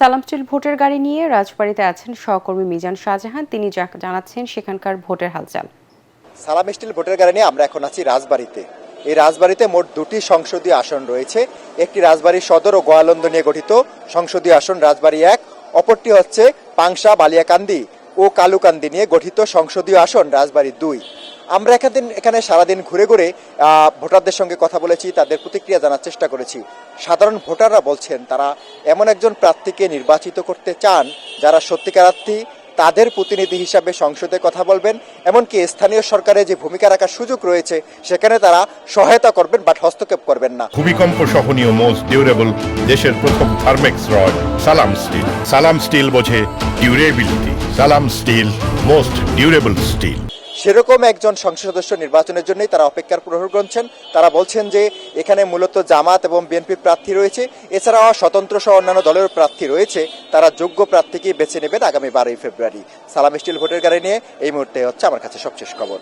সালাম স্টিল ভোটের গাড়ি নিয়ে রাজবাড়ীতে আছেন সহকর্মী মিজান শাহজাহান। তিনি জানাচ্ছেন সেখানকার ভোটের হালচাল। সালাম স্টিল ভোটের গাড়ি নিয়ে আমরা এখন আছি রাজবাড়ীতে। এই রাজবাড়ীতে মোট দুটি সংসদীয় আসন রয়েছে। একটি রাজবাড়ী সদর ও গোয়ালন্দ নিয়ে গঠিত সংসদীয় আসন রাজবাড়ী 1, অপরটি হচ্ছে পাংশা, বালিয়াকান্দি ও কালুকান্দি নিয়ে গঠিত সংসদীয় আসন রাজবাড়ী 2। আমরা এখানে সারাদিন ঘুরে ঘুরে ভোটারদের সঙ্গে কথা বলেছি, তাদের প্রতিক্রিয়া জানার চেষ্টা করেছি। সাধারণ ভোটাররা বলছেন তারা এমন একজন প্রার্থীকে নির্বাচিত করতে চান যারা সত্যিকার অর্থে তাদের প্রতিনিধি হিসাবে সংসদে কথা বলবেন, এমনকি স্থানীয় সরকারের যে ভূমিকা রাখার সুযোগ রয়েছে সেখানে তারা সহায়তা করবেন বাট হস্তক্ষেপ করবেন না। ভূমিকম্প সহনীয় মোস্ট ডিউরেবল দেশের প্রথম থার্মেক্স রড সালাম স্টিল। সালাম স্টিল বোঝে ডিউরেবিলিটি। সালাম স্টিল মোস্ট ডিউরেবল স্টিল। সেরকম একজন সংসদ সদস্য নির্বাচনের জন্যই তারা অপেক্ষার প্রহর গুনছেন। তারা বলছেন যে এখানে মূলত জামাত এবং বিএনপি প্রার্থী রয়েছে, এছাড়াও স্বতন্ত্র সহ অন্যান্য দলের প্রার্থী রয়েছে। তারা যোগ্য প্রার্থীকে বেছে নেবেন আগামী 12ই ফেব্রুয়ারি। সালাম স্টিল ভোটের গাড়ি নিয়ে এই মুহূর্তে হচ্ছে আমার কাছে সবশেষ খবর।